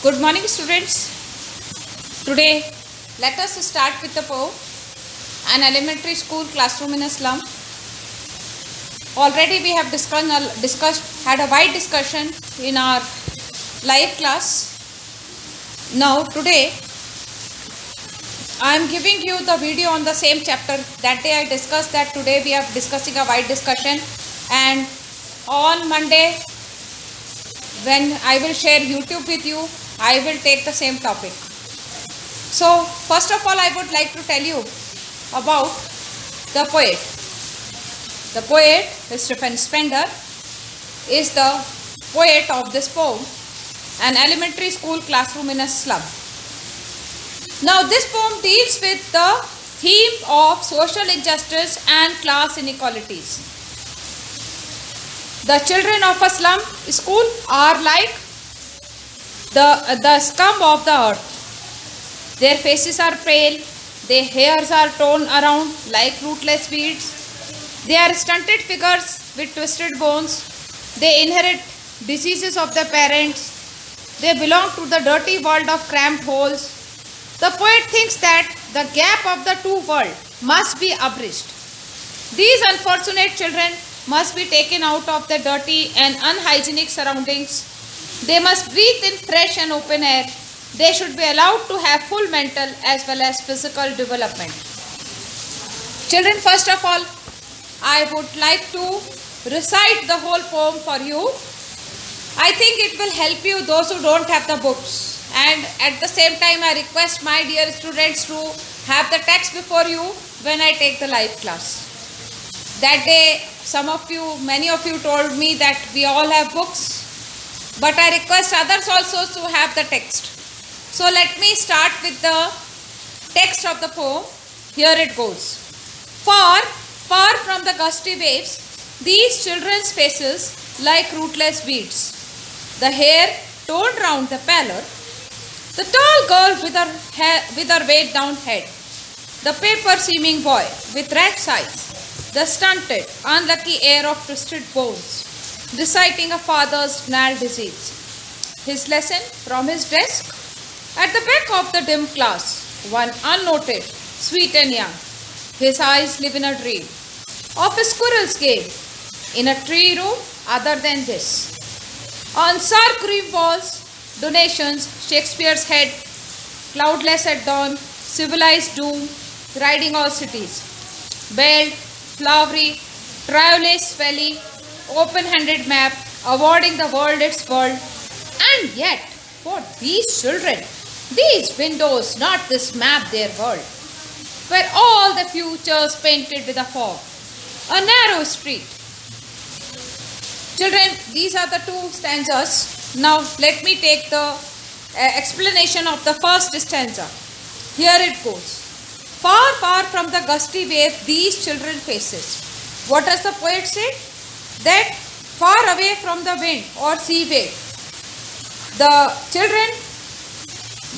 Good morning, students. Today, let us start with the poem An Elementary School Classroom in a Slum. Already we have had a wide discussion in our live class. Now, today, I am giving you the video on the same chapter. That day I discussed that today we are discussing a wide discussion, and on Monday, when I will share YouTube with you, I will take the same topic. So, first of all, I would like to tell you about the poet. The poet, Stephen Spender, is the poet of this poem, An Elementary School Classroom in a Slum. Now, this poem deals with the theme of social injustice and class inequalities. The children of a slum school are like the scum of the earth. Their faces are pale, their hairs are torn around like rootless weeds. They are stunted figures with twisted bones. They inherit diseases of their parents. They belong to the dirty world of cramped holes. The poet thinks that the gap of the two worlds must be abridged. These unfortunate children must be taken out of their dirty and unhygienic surroundings. They must breathe in fresh and open air. They should be allowed to have full mental as well as physical development. Children, first of all, I would like to recite the whole poem for you. I think it will help you, those who don't have the books. And at the same time, I request my dear students to have the text before you when I take the live class. That day, many of you told me that we all have books, but I request others also to have the text. So let me start with the text of the poem. Here it goes. Far, far from the gusty waves, these children's faces like rootless weeds. The hair torn round the pallor, the tall girl with her weighed down head, the paper-seeming boy with rat's eyes, the stunted, unlucky heir of twisted bones, reciting a father's gnarled disease. His lesson from his desk. At the back of the dim class, one unnoted, sweet and young. His eyes live in a dream of a squirrel's game in a tree room other than this. On stark green walls, donations, Shakespeare's head, cloudless at dawn, civilized doom, riding all cities. Veiled, flowery, Triolets valley, open-handed map, awarding the world its world. And yet, for these children, these windows, not this map, their world, where all the futures painted with a fog, a narrow street. Children, these are the two stanzas. Now, let me take the explanation of the first stanza. Here it goes. Far, far from the gusty wave these children faces. What does the poet say? That far away from the wind or sea wave, the children,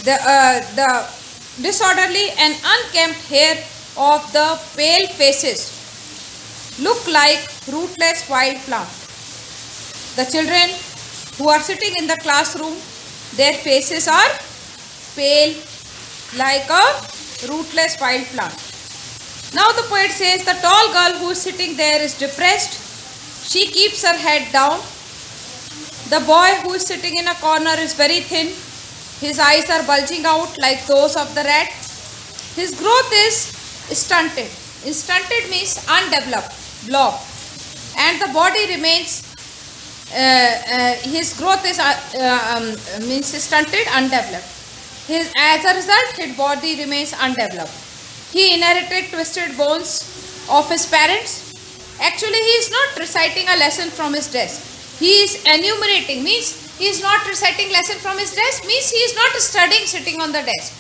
the disorderly and unkempt hair of the pale faces look like rootless wild plant. The children who are sitting in the classroom, their faces are pale like a rootless wild plant. Now the poet says the tall girl who is sitting there is depressed. She keeps her head down. The boy who is sitting in a corner is very thin. His eyes are bulging out like those of the rat. His growth is stunted. Stunted means undeveloped, blob. And the body remains, his growth is means stunted, undeveloped. As a result, his body remains undeveloped. He inherited twisted bones of his parents. Actually, he is not reciting a lesson from his desk. He is enumerating, means he is not reciting lesson from his desk, means he is not studying sitting on the desk.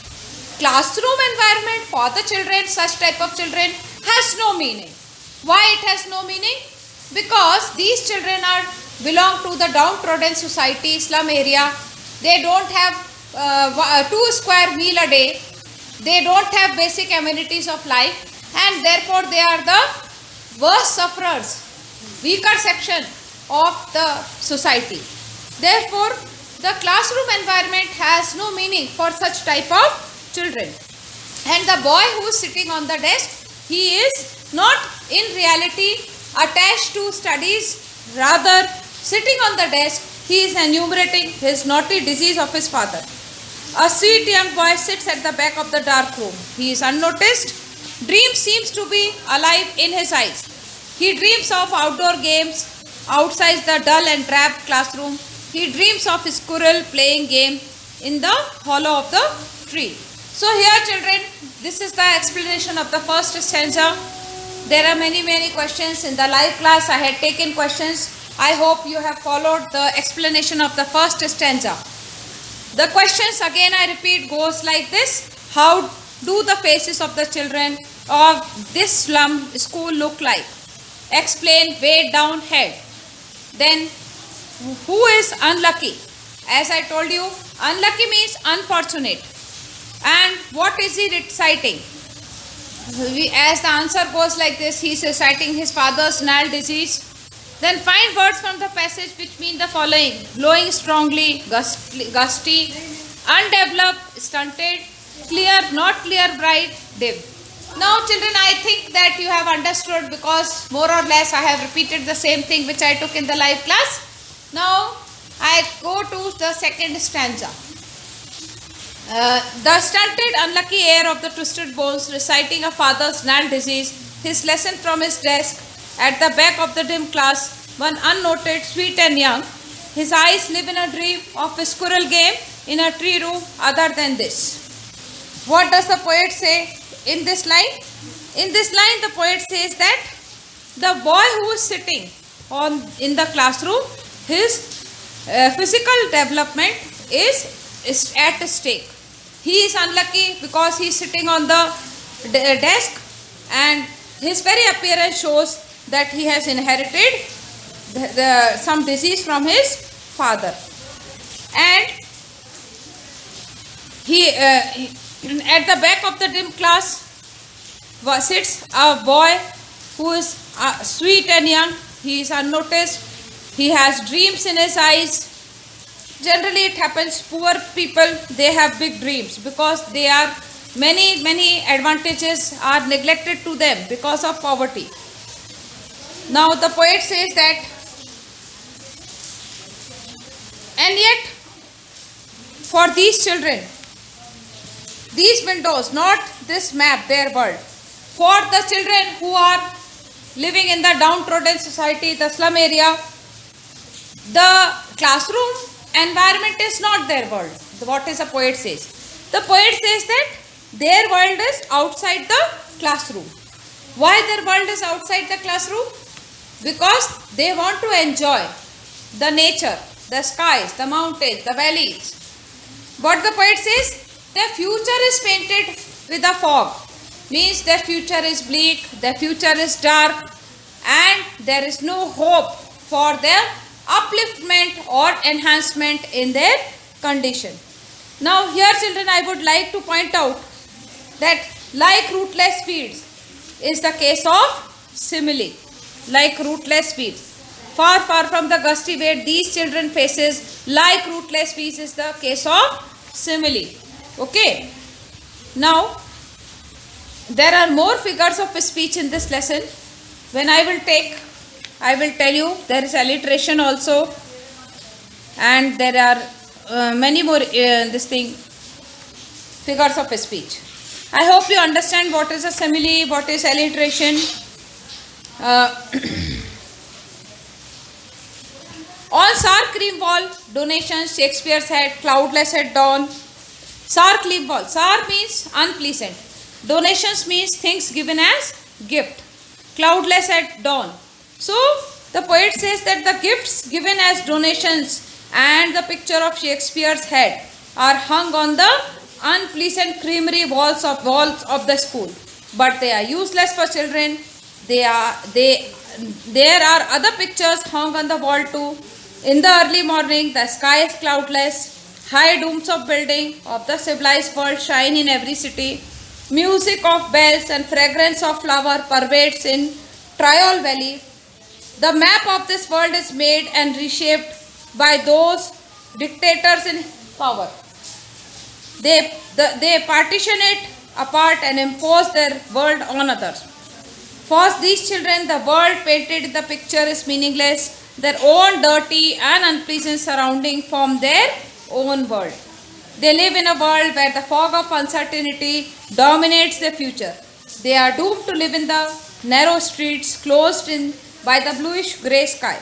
Classroom environment for the children, such type of children, has no meaning. Why it has no meaning? Because these children belong to the downtrodden society, slum area. They don't have 2 square meal a day. They don't have basic amenities of life, and therefore they are the worst sufferers, weaker section of the society. Therefore, The classroom environment has no meaning for such type of children. And the boy who is sitting on the desk, he is not in reality attached to studies. Rather, sitting on the desk, he is enumerating his naughty disease of his father. A sweet young boy sits at the back of the dark room. He is unnoticed. Dream seems to be alive in his eyes. He dreams of outdoor games outside the dull and drab classroom. He dreams of his squirrel playing game in the hollow of the tree. So here children, this is the explanation of the first stanza. There are many questions in the live class. I had taken questions. I hope you have followed the explanation of the first stanza. The questions again I repeat goes like this. How do the faces of the children of this slum school look like? Explain way down head. Then who is unlucky? As I told you, unlucky means unfortunate. And what is he reciting? As the answer goes like this, he is reciting his father's gnarled disease. Then find words from the passage which mean the following: glowing strongly, gusty, undeveloped, stunted, clear, not clear, bright, dim. Now children, I think that you have understood, because more or less I have repeated the same thing which I took in the live class. Now I go to the second stanza. The stunted, unlucky air of the twisted bones, reciting a father's gnarled disease, his lesson from his desk, at the back of the dim class, one unnoted, sweet and young. His eyes live in a dream of a squirrel game in a tree room other than this. What does the poet say in this line? In this line, the poet says that the boy who is sitting in the classroom, his physical development is at stake. He is unlucky because he is sitting on the desk, and his very appearance shows that he has inherited some disease from his father. And he at the back of the dim class sits a boy who is sweet and young. He is unnoticed. He has dreams in his eyes. Generally it happens, poor people, they have big dreams because they are many advantages are neglected to them because of poverty. Now the poet says that, and yet for these children, these windows, not this map, their world, for the children who are living in the downtrodden society, the slum area, the classroom environment is not their world. What is the poet says? The poet says that their world is outside the classroom. Why their world is outside the classroom? Because they want to enjoy the nature, the skies, the mountains, the valleys. What the poet says? Their future is painted with a fog. Means their future is bleak, their future is dark, and there is no hope for their upliftment or enhancement in their condition. Now here children, I would like to point out that like rootless fields is the case of simile. Like rootless fields, far from the gusty weight these children faces, like rootless fields is the case of simile. Okay. Now there are more figures of speech in this lesson. When I will tell you there is alliteration also, and there are many more figures of speech. I hope you understand what is a simile, what is alliteration. On Sark cream wall, donations, Shakespeare's head, cloudless at dawn. Sark cream wall. Sark means unpleasant. Donations means things given as gift. Cloudless at dawn. So the poet says that the gifts given as donations and the picture of Shakespeare's head are hung on the unpleasant creamery walls of the school, but they are useless for children. There are other pictures hung on the wall too. In the early morning, the sky is cloudless. High domes of building of the civilized world shine in every city. Music of bells and fragrance of flower pervades in Triol Valley. The map of this world is made and reshaped by those dictators in power. They partition it apart and impose their world on others. For these children, the world painted in the picture is meaningless. Their own dirty and unpleasant surrounding form their own world. They live in a world where the fog of uncertainty dominates their future. They are doomed to live in the narrow streets closed in by the bluish grey sky.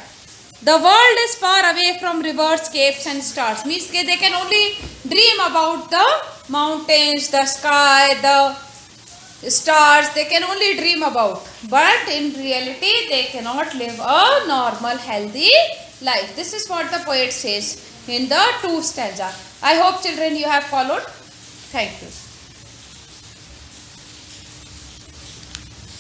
The world is far away from rivers, capes and stars. Means they can only dream about the mountains, the sky, the stars. They can only dream about. But in reality, they cannot live a normal, healthy life. This is what the poet says in the 2nd stanza. I hope children you have followed. Thank you.